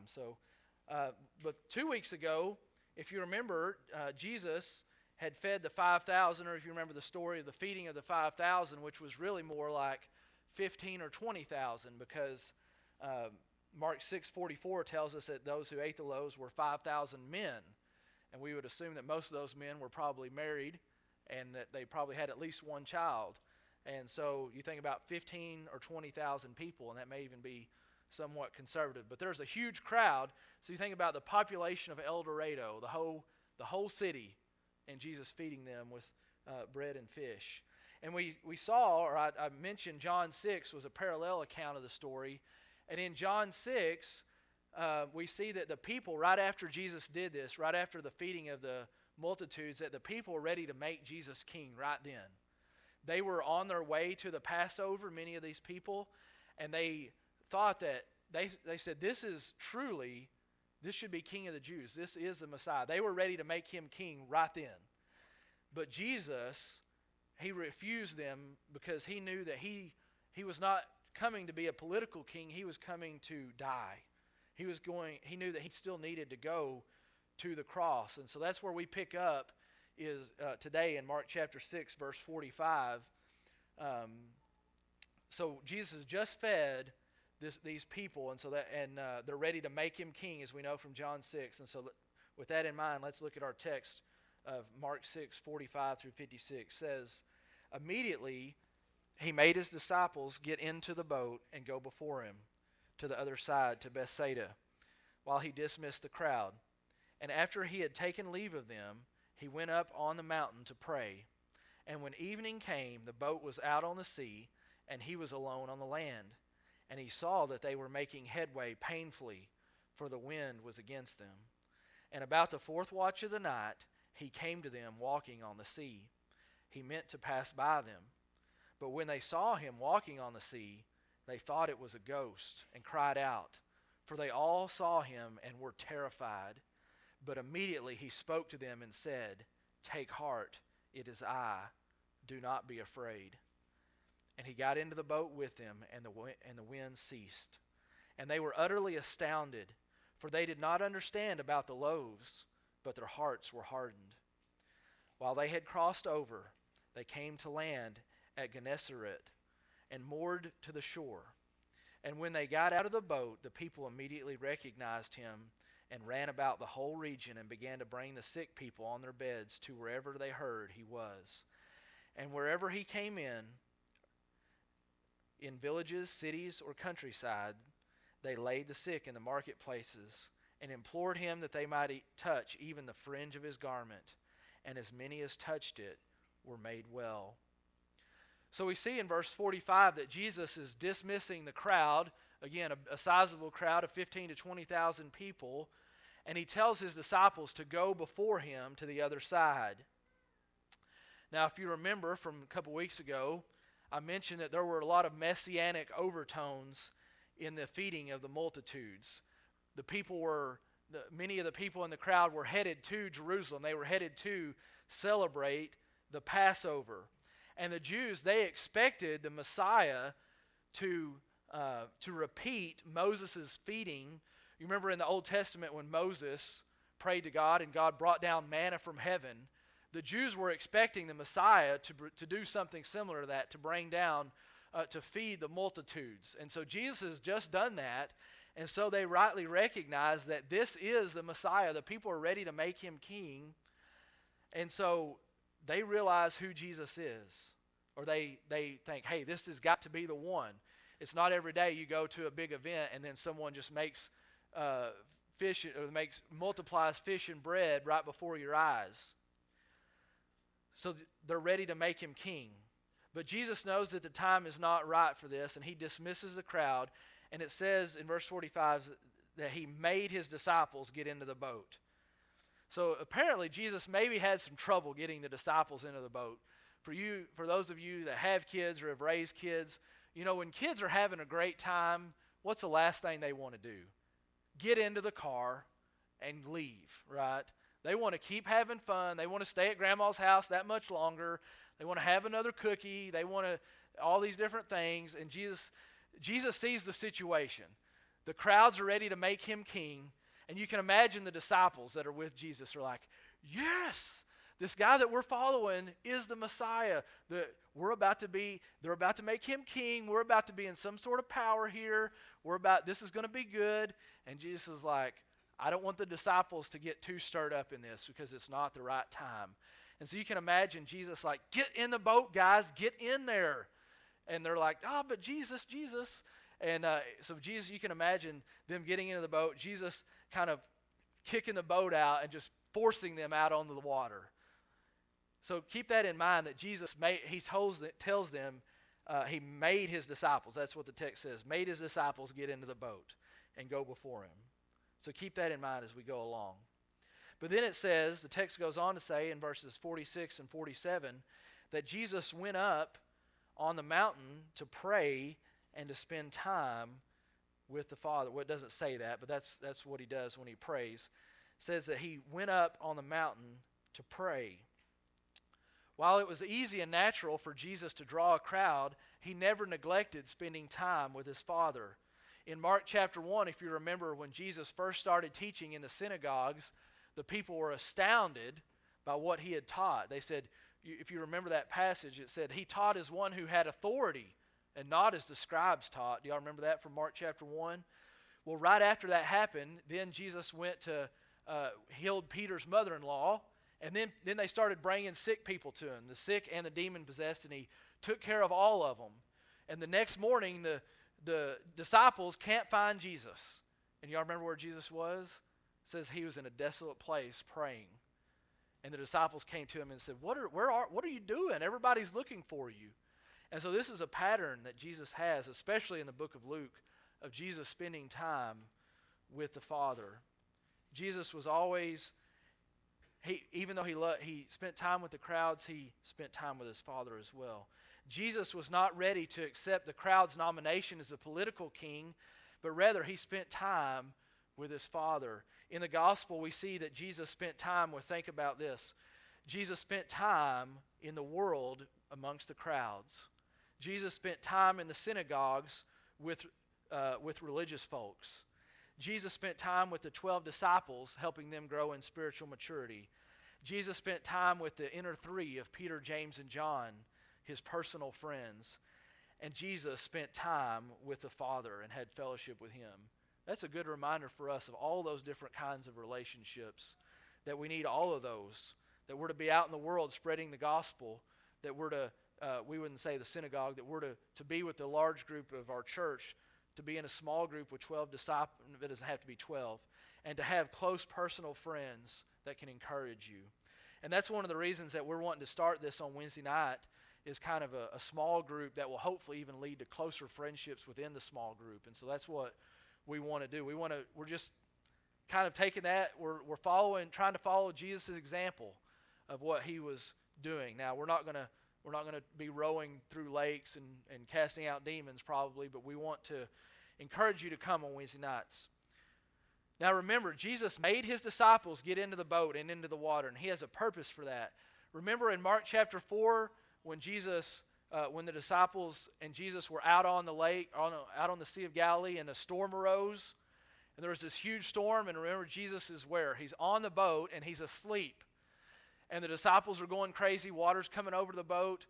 time. But 2 weeks ago, if you remember, Jesus had fed the 5,000, or if you remember the story of the feeding of the 5,000, which was really more like 15 or 20,000, because Mark 6:44 tells us that those who ate the loaves were 5,000 men. And we would assume that most of those men were probably married and that they probably had at least one child. And so you think about 15 or 20,000 people, and that may even be somewhat conservative. But there's a huge crowd. So you think about the population of El Dorado, the whole city, and Jesus feeding them with bread and fish. And we saw, or I mentioned John 6 was a parallel account of the story. And in John 6, we see that the people, right after Jesus did this, right after the feeding of the multitudes, that the people were ready to make Jesus king right then. They were on their way to the Passover, many of these people, and they thought that, they said, this should be King of the Jews. This is the Messiah. They were ready to make him king right then. But Jesus, he refused them because he knew that he was not coming to be a political king. He was coming to die. He knew that he still needed to go to the cross. And so that's where we pick up is today in Mark chapter 6, verse 45. So Jesus has just fed these people, and they're ready to make him king, as we know from John 6. And so with that in mind, let's look at our text of Mark 6, 45 through 56. It says, immediately he made his disciples get into the boat and go before him to the other side, to Bethsaida, while he dismissed the crowd. And after he had taken leave of them, he went up on the mountain to pray. And when evening came, the boat was out on the sea, and he was alone on the land. And he saw that they were making headway painfully, for the wind was against them. And about the fourth watch of the night, he came to them walking on the sea. He meant to pass by them. But when they saw him walking on the sea, they thought it was a ghost, and cried out, for they all saw him and were terrified. But immediately he spoke to them and said, take heart, it is I. Do not be afraid. And he got into the boat with them, and the wind ceased. And they were utterly astounded, for they did not understand about the loaves, but their hearts were hardened. While they had crossed over, they came to land at Gennesaret, and moored to the shore. And when they got out of the boat, the people immediately recognized him and ran about the whole region and began to bring the sick people on their beds to wherever they heard he was. And wherever he came in villages, cities, or countryside, they laid the sick in the marketplaces and implored him that they might touch even the fringe of his garment. And as many as touched it were made well. So we see in verse 45 that Jesus is dismissing the crowd, again, a sizable crowd of 15 to 20,000 people, and he tells his disciples to go before him to the other side. Now, if you remember from a couple weeks ago, I mentioned that there were a lot of messianic overtones in the feeding of the multitudes. Many of the people in the crowd were headed to Jerusalem. They were headed to celebrate the Passover. And the Jews, they expected the Messiah to repeat Moses' feeding. You remember in the Old Testament when Moses prayed to God and God brought down manna from heaven, the Jews were expecting the Messiah to do something similar to that, to bring down, to feed the multitudes. And so Jesus has just done that, and so they rightly recognize that this is the Messiah. The people are ready to make him king, and so they realize who Jesus is, or they think, hey, this has got to be the one. It's not every day you go to a big event and then someone just makes multiplies fish and bread right before your eyes. So they're ready to make him king. But Jesus knows that the time is not right for this, and he dismisses the crowd. And it says in verse 45 that he made his disciples get into the boat. So apparently Jesus maybe had some trouble getting the disciples into the boat. For those of you that have kids or have raised kids, you know, when kids are having a great time, what's the last thing they want to do? Get into the car and leave, right? They want to keep having fun. They want to stay at grandma's house that much longer. They want to have another cookie. They want to all these different things. And Jesus sees the situation. The crowds are ready to make him king. And you can imagine the disciples that are with Jesus are like, yes, this guy that we're following is the Messiah. They're about to make him king. We're about to be in some sort of power here. This is going to be good. And Jesus is like, I don't want the disciples to get too stirred up in this because it's not the right time. And so you can imagine Jesus like, get in the boat, guys, get in there. And they're like, oh, but Jesus. And so Jesus, you can imagine them getting into the boat, Jesus kind of kicking the boat out and just forcing them out onto the water. So keep that in mind that Jesus tells them he made his disciples. That's what the text says. Made his disciples get into the boat and go before him. So keep that in mind as we go along. But then it says, the text goes on to say in verses 46 and 47, that Jesus went up on the mountain to pray and to spend time with the Father. Well, it doesn't say that, but that's what he does when he prays. It says that he went up on the mountain to pray. While it was easy and natural for Jesus to draw a crowd, he never neglected spending time with his Father. In Mark chapter 1, if you remember, when Jesus first started teaching in the synagogues, the people were astounded by what he had taught. They said, if you remember that passage, it said, he taught as one who had authority and not as the scribes taught. Do y'all remember that from Mark chapter 1? Well, right after that happened, then Jesus went to healed Peter's mother-in-law, and then they started bringing sick people to him, the sick and the demon-possessed, and he took care of all of them. And the next morning, the disciples can't find Jesus. And y'all remember where Jesus was? It says he was in a desolate place praying. And the disciples came to him and said, what are you doing? Everybody's looking for you. And so this is a pattern that Jesus has, especially in the book of Luke, of Jesus spending time with the Father. Jesus was always, even though he spent time with the crowds, he spent time with his Father as well. Jesus was not ready to accept the crowd's nomination as a political king, but rather he spent time with his Father. In the gospel, we see that Jesus spent time think about this. Jesus spent time in the world amongst the crowds. Jesus spent time in the synagogues with religious folks. Jesus spent time with the 12 disciples, helping them grow in spiritual maturity. Jesus spent time with the inner three of Peter, James, and John, his personal friends. And Jesus spent time with the Father and had fellowship with him. That's a good reminder for us of all those different kinds of relationships, that we need all of those, that we're to be out in the world spreading the gospel, that we're to, we wouldn't say the synagogue, that we're to be with the large group of our church, to be in a small group with 12 disciples, it doesn't have to be 12, and to have close personal friends that can encourage you. And that's one of the reasons that we're wanting to start this on Wednesday night, is kind of a small group that will hopefully even lead to closer friendships within the small group. And so that's what we want to do. We're just kind of taking that, we're trying to follow Jesus' example of what he was doing. Now, we're not going to be rowing through lakes and casting out demons probably, but we want to encourage you to come on Wednesday nights. Now remember, Jesus made his disciples get into the boat and into the water, and he has a purpose for that. Remember in Mark chapter 4, when the disciples and Jesus were out on the lake, out on the Sea of Galilee, and a storm arose, and there was this huge storm, and remember, Jesus is where? He's on the boat, and he's asleep. And the disciples are going crazy, water's coming over the boat,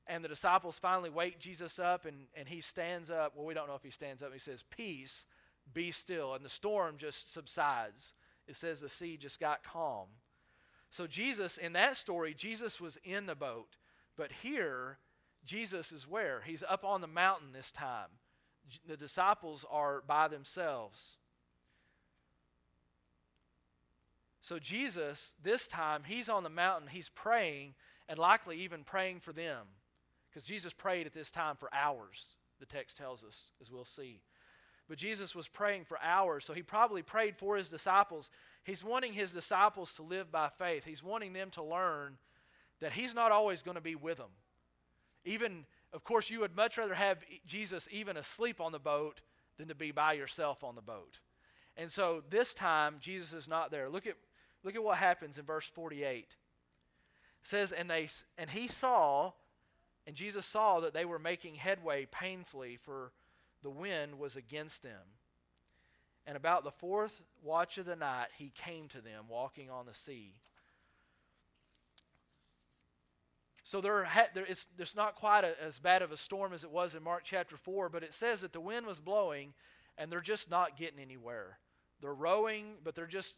and the disciples finally wake Jesus up, and he stands up. Well, we don't know if he stands up. He says, "Peace, be still." And the storm just subsides. It says the sea just got calm. So Jesus, in that story, Jesus was in the boat. But here, Jesus is where? He's up on the mountain this time. The disciples are by themselves. So Jesus, this time, he's on the mountain, he's praying, and likely even praying for them. Because Jesus prayed at this time for hours, the text tells us, as we'll see. But Jesus was praying for hours, so he probably prayed for his disciples. He's wanting his disciples to live by faith. He's wanting them to learn that he's not always going to be with them. Even, of course, you would much rather have Jesus even asleep on the boat than to be by yourself on the boat. And so this time, Jesus is not there. Look at what happens in verse 48. It says, and Jesus saw that they were making headway painfully, for the wind was against them. And about the fourth watch of the night, he came to them walking on the sea. So it's not quite as bad of a storm as it was in Mark chapter 4, but it says that the wind was blowing and they're just not getting anywhere. They're rowing, but they're just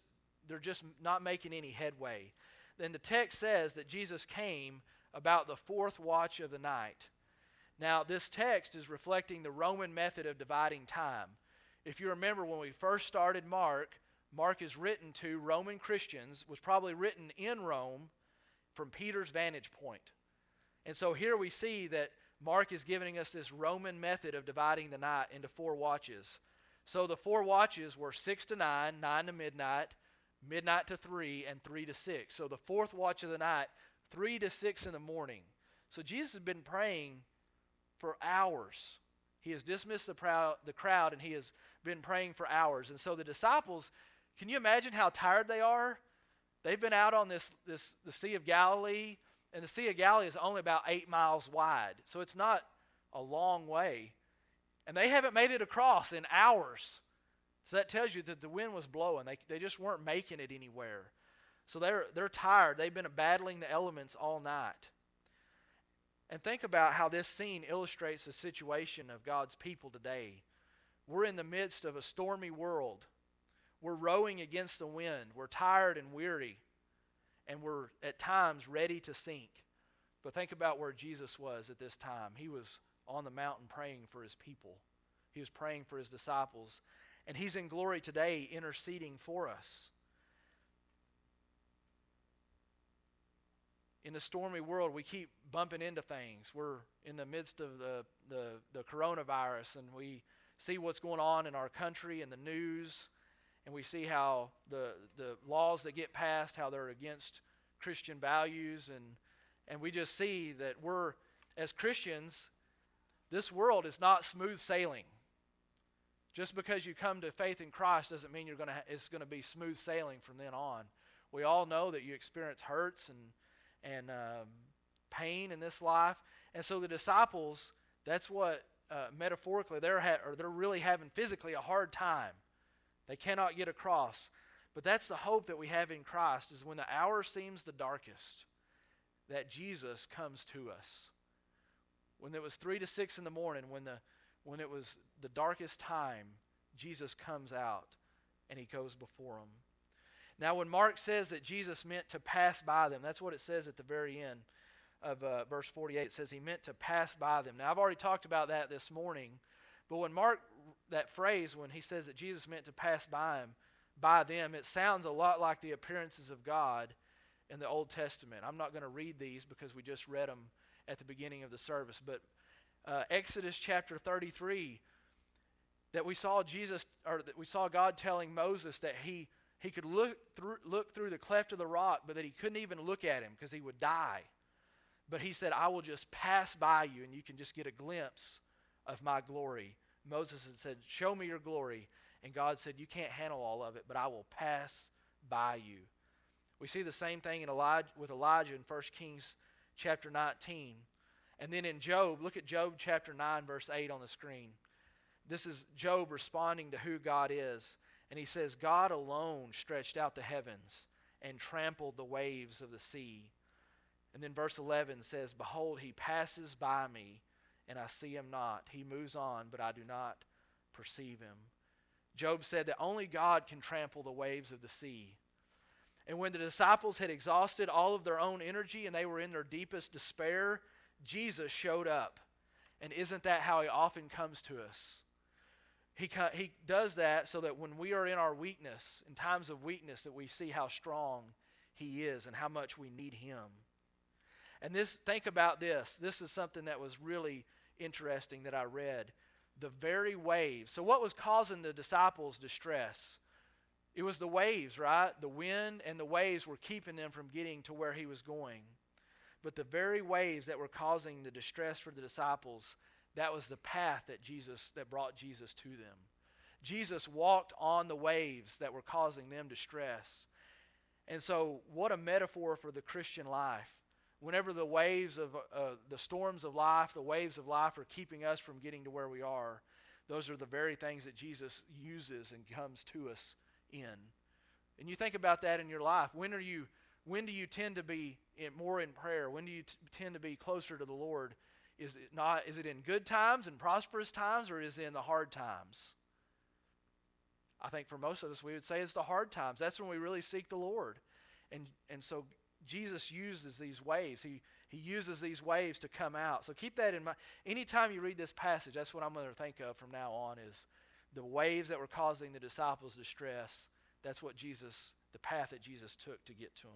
not making any headway. Then the text says that Jesus came about the fourth watch of the night. Now, this text is reflecting the Roman method of dividing time. If you remember when we first started Mark is written to Roman Christians, was probably written in Rome from Peter's vantage point. And so here we see that Mark is giving us this Roman method of dividing the night into 4 watches. So the 4 watches were 6 to 9, 9 to midnight, midnight to 3, and 3 to 6. So the fourth watch of the night, 3 to 6 in the morning. So Jesus has been praying for hours. He has dismissed the crowd, and he has been praying for hours. And so the disciples, can you imagine how tired they are? They've been out on the Sea of Galilee, and the Sea of Galilee is only about 8 miles wide. So it's not a long way. And they haven't made it across in hours. So that tells you that the wind was blowing. They just weren't making it anywhere. So they're tired. They've been battling the elements all night. And think about how this scene illustrates the situation of God's people today. We're in the midst of a stormy world. We're rowing against the wind. We're tired and weary. And we're at times ready to sink. But think about where Jesus was at this time. He was on the mountain praying for his people. He was praying for his disciples. And he's in glory today interceding for us. In the stormy world, we keep bumping into things. We're in the midst of the coronavirus, and we see what's going on in our country and the news, and we see how the laws that get passed, how they're against Christian values, and we just see that we're, as Christians, this world is not smooth sailing. Just because you come to faith in Christ doesn't mean it's going to be smooth sailing from then on. We all know that you experience hurts and pain in this life. And so the disciples, that's what metaphorically they're really having physically a hard time. They cannot get across. But that's the hope that we have in Christ, is when the hour seems the darkest, that Jesus comes to us. When it was 3 to 6 in the morning, when it was the darkest time, Jesus comes out and he goes before them. Now, when Mark says that Jesus meant to pass by them, that's what it says at the very end of verse 48. It says he meant to pass by them. Now, I've already talked about that this morning, but when Mark, that phrase, when he says that Jesus meant to pass by them, it sounds a lot like the appearances of God in the Old Testament. I'm not going to read these because we just read them at the beginning of the service, but Exodus chapter 33, that we saw God telling Moses that he could look through the cleft of the rock, but that he couldn't even look at him because he would die. But he said, I will just pass by you, and you can just get a glimpse of my glory. Moses had said, show me your glory. And God said, you can't handle all of it, but I will pass by you. We see the same thing with Elijah in 1 Kings chapter 19. And then in Job, look at Job chapter 9, verse 8 on the screen. This is Job responding to who God is. And he says, God alone stretched out the heavens and trampled the waves of the sea. And then verse 11 says, behold, he passes by me, and I see him not. He moves on, but I do not perceive him. Job said that only God can trample the waves of the sea. And when the disciples had exhausted all of their own energy and they were in their deepest despair, Jesus showed up. And isn't that how he often comes to us? He does that so that when we are in our weakness, in times of weakness, that we see how strong he is and how much we need him. And think about this. This is something that was really interesting that I read. The very waves. So what was causing the disciples distress? It was the waves, right? The wind and the waves were keeping them from getting to where he was going. But the very waves that were causing the distress for the disciples, that was the path that brought Jesus to them. Jesus walked on the waves that were causing them distress. And so what a metaphor for the Christian life. Whenever the waves of the storms of life, the waves of life are keeping us from getting to where we are, those are the very things that Jesus uses and comes to us in. And you think about that in your life. When do you tend to be more in prayer? When do you tend to be closer to the Lord? Is it in good times and prosperous times, or is it in the hard times? I think for most of us, we would say it's the hard times. That's when we really seek the Lord. And so Jesus uses these waves. He uses these waves to come out. So keep that in mind. Anytime you read this passage, that's what I'm going to think of from now on, is the waves that were causing the disciples distress. That's what the path that Jesus took to get to them.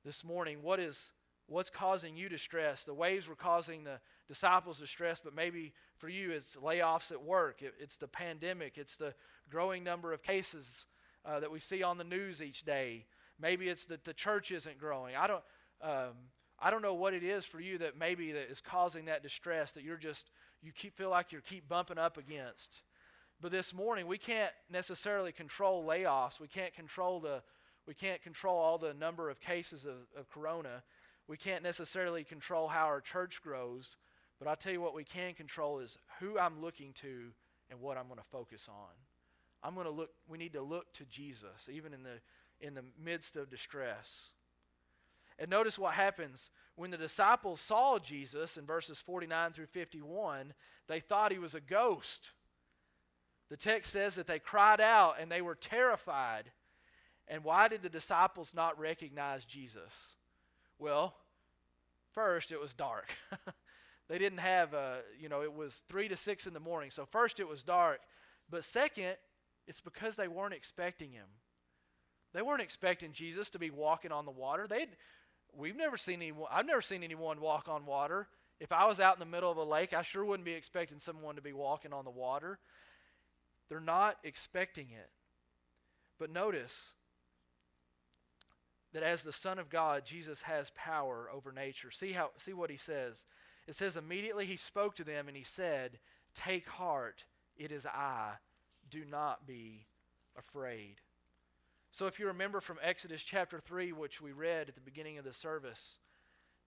This morning, what's causing you distress? The waves were causing the disciples distress, but maybe for you it's layoffs at work. It's the pandemic. It's the growing number of cases that we see on the news each day. Maybe it's that the church isn't growing. I don't know what it is for you that is causing that distress, that feel like you keep bumping up against. But this morning, we can't necessarily control layoffs. We can't control all the number of cases of corona. We can't necessarily control how our church grows. But I'll tell you what we can control is who I'm looking to and what I'm going to focus on. We need to look to Jesus, even in the midst of distress. And notice what happens. When the disciples saw Jesus in verses 49 through 51, they thought he was a ghost. The text says that they cried out and they were terrified. And why did the disciples not recognize Jesus? Well, first, it was dark. They didn't have it was 3 to 6 in the morning. So first, it was dark. But second, it's because they weren't expecting him. They weren't expecting Jesus to be walking on the water. I've never seen anyone walk on water. If I was out in the middle of a lake, I sure wouldn't be expecting someone to be walking on the water. They're not expecting it. But notice that as the Son of God, Jesus has power over nature. See what he says. It says, immediately he spoke to them and he said, "Take heart, it is I. Do not be afraid." So if you remember from Exodus chapter 3, which we read at the beginning of the service,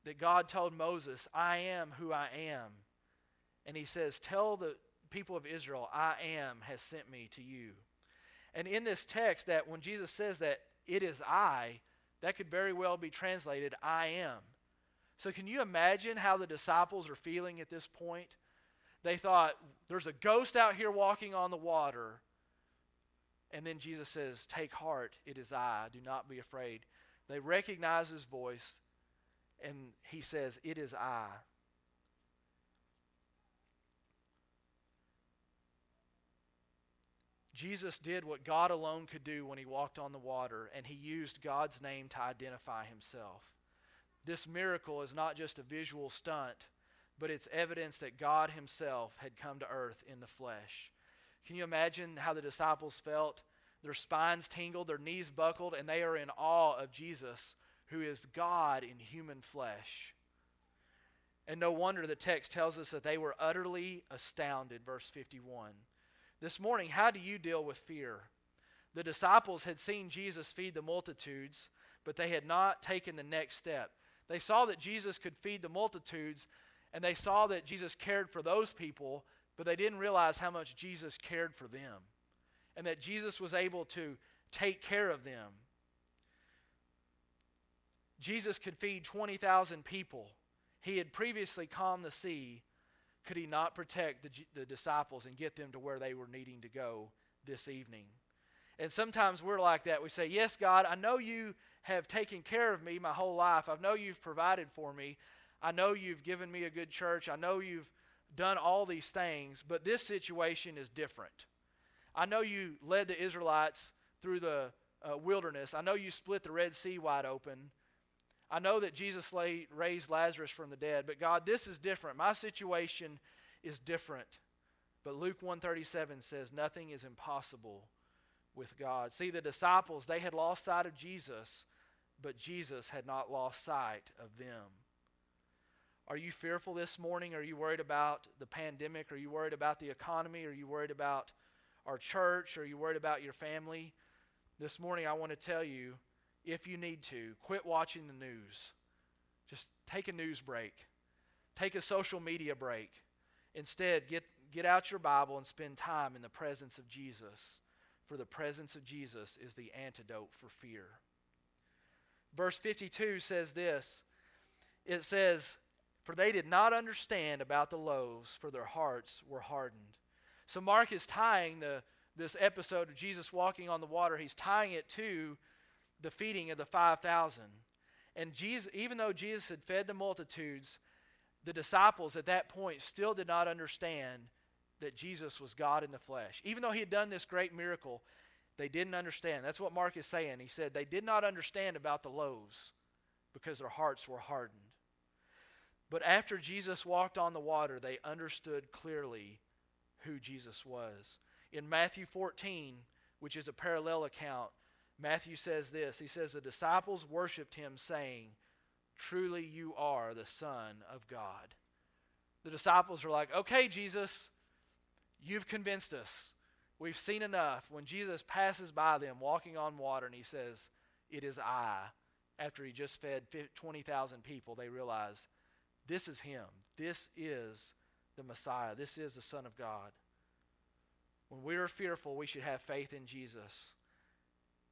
that God told Moses, "I am who I am." And he says, "Tell the people of Israel, I am has sent me to you." And in this text, that when Jesus says that it is I, that could very well be translated, I am. So can you imagine how the disciples are feeling at this point? They thought, there's a ghost out here walking on the water. And then Jesus says, "Take heart, it is I. Do not be afraid." They recognize his voice, and he says, "It is I." Jesus did what God alone could do when he walked on the water, and he used God's name to identify himself. This miracle is not just a visual stunt, but it's evidence that God himself had come to earth in the flesh. Can you imagine how the disciples felt? Their spines tingled, their knees buckled, and they are in awe of Jesus, who is God in human flesh. And no wonder the text tells us that they were utterly astounded, verse 51. This morning, how do you deal with fear? The disciples had seen Jesus feed the multitudes, but they had not taken the next step. They saw that Jesus could feed the multitudes, and they saw that Jesus cared for those people, but they didn't realize how much Jesus cared for them, and that Jesus was able to take care of them. Jesus could feed 20,000 people. He had previously calmed the sea. Could he not protect the disciples and get them to where they were needing to go this evening? And sometimes we're like that. We say, "Yes, God, I know you have taken care of me my whole life. I know you've provided for me. I know you've given me a good church. I know you've done all these things, but this situation is different. I know you led the Israelites through the wilderness. I know you split the Red Sea wide open. I know that Jesus raised Lazarus from the dead, but God, this is different. My situation is different." But Luke 1:37 says, "Nothing is impossible with God." See, the disciples, they had lost sight of Jesus, but Jesus had not lost sight of them. Are you fearful this morning? Are you worried about the pandemic? Are you worried about the economy? Are you worried about our church? Are you worried about your family? This morning I want to tell you, if you need to, quit watching the news. Just take a news break. Take a social media break. Instead, get out your Bible and spend time in the presence of Jesus, for the presence of Jesus is the antidote for fear. Verse 52 says this. It says, "For they did not understand about the loaves, for their hearts were hardened." So Mark is tying this episode of Jesus walking on the water, he's tying it to the feeding of the 5,000. And Jesus, even though Jesus had fed the multitudes, the disciples at that point still did not understand that Jesus was God in the flesh. Even though he had done this great miracle, they didn't understand. That's what Mark is saying. He said they did not understand about the loaves because their hearts were hardened. But after Jesus walked on the water, they understood clearly who Jesus was. In Matthew 14, which is a parallel account, Matthew says this. He says, "The disciples worshipped him, saying, 'Truly you are the Son of God.'" The disciples are like, "Okay, Jesus, you've convinced us. We've seen enough." When Jesus passes by them walking on water and he says, "It is I," after he just fed 20,000 people, they realize this is him. This is the Messiah. This is the Son of God. When we are fearful, we should have faith in Jesus.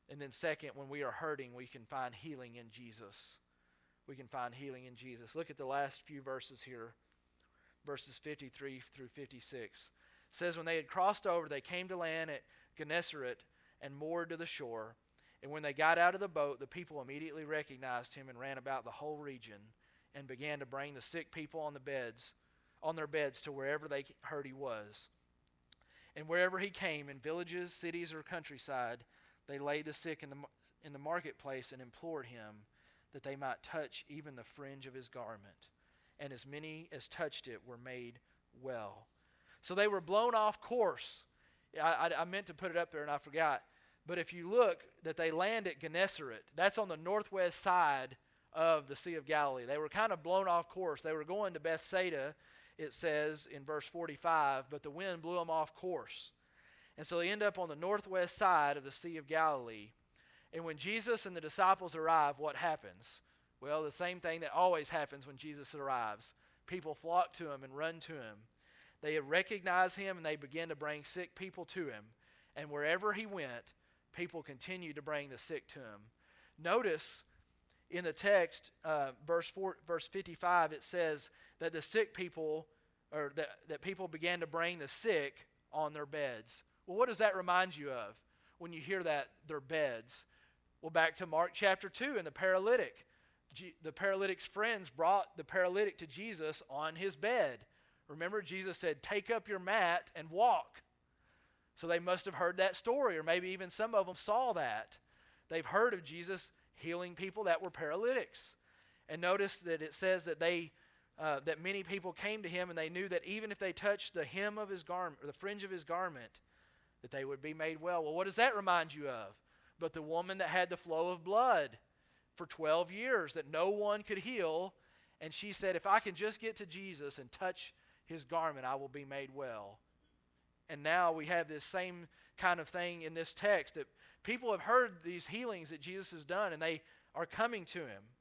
And then second, when we are hurting, we can find healing in Jesus. We can find healing in Jesus. Look at the last few verses here, verses 53 through 56. It says, "When they had crossed over, they came to land at Gennesaret and moored to the shore. And when they got out of the boat, the people immediately recognized him and ran about the whole region and began to bring the sick people on their beds to wherever they heard he was. And wherever he came, in villages, cities, or countryside, they laid the sick in the marketplace and implored him that they might touch even the fringe of his garment. And as many as touched it were made well." So they were blown off course. I meant to put it up there and I forgot. But if you look, that they land at Gennesaret, that's on the northwest side of the Sea of Galilee. They were kind of blown off course. They were going to Bethsaida, it says in verse 45, but the wind blew them off course. And so they end up on the northwest side of the Sea of Galilee. And when Jesus and the disciples arrive, what happens? Well, the same thing that always happens when Jesus arrives. People flock to him and run to him. They recognize him and they begin to bring sick people to him. And wherever he went, people continued to bring the sick to him. Notice in the text, verse 55, it says that the sick people, or that people began to bring the sick on their beds. Well, what does that remind you of when you hear that, their beds? Well, back to Mark chapter 2 and the paralytic. The paralytic's friends brought the paralytic to Jesus on his bed. Remember, Jesus said, "Take up your mat and walk." So they must have heard that story, or maybe even some of them saw that. They've heard of Jesus healing people that were paralytics. And notice that it says that that many people came to him, and they knew that even if they touched the hem of his garment, or the fringe of his garment, that they would be made well. Well, what does that remind you of? But the woman that had the flow of blood for 12 years that no one could heal, and she said, "If I can just get to Jesus and touch his garment, I will be made well." And now we have this same kind of thing in this text, that people have heard these healings that Jesus has done, and they are coming to him.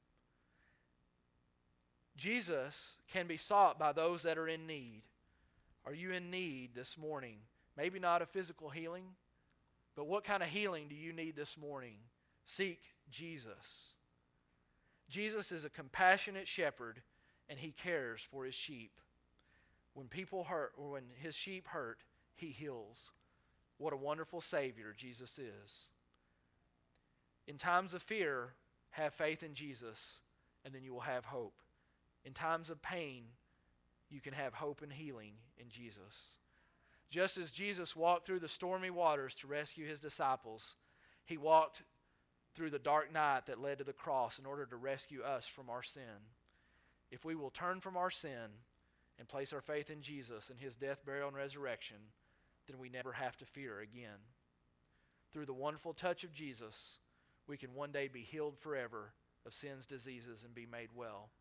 Jesus can be sought by those that are in need. Are you in need this morning? Maybe not a physical healing, but what kind of healing do you need this morning? Seek Jesus. Jesus is a compassionate shepherd, and he cares for his sheep. When people hurt, or when his sheep hurt, he heals. What a wonderful Savior Jesus is. In times of fear, have faith in Jesus, and then you will have hope. In times of pain, you can have hope and healing in Jesus. Just as Jesus walked through the stormy waters to rescue his disciples, he walked through the dark night that led to the cross in order to rescue us from our sin. If we will turn from our sin and place our faith in Jesus and his death, burial, and resurrection, then we never have to fear again. Through the wonderful touch of Jesus, we can one day be healed forever of sin's diseases and be made well.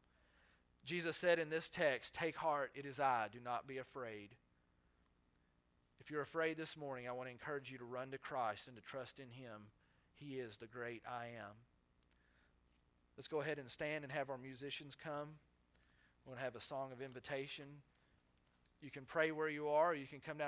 Jesus said in this text, "Take heart, it is I, do not be afraid." If you're afraid this morning, I want to encourage you to run to Christ and to trust in him. He is the great I am. Let's go ahead and stand and have our musicians come. We're going to have a song of invitation. You can pray where you are, or you can come down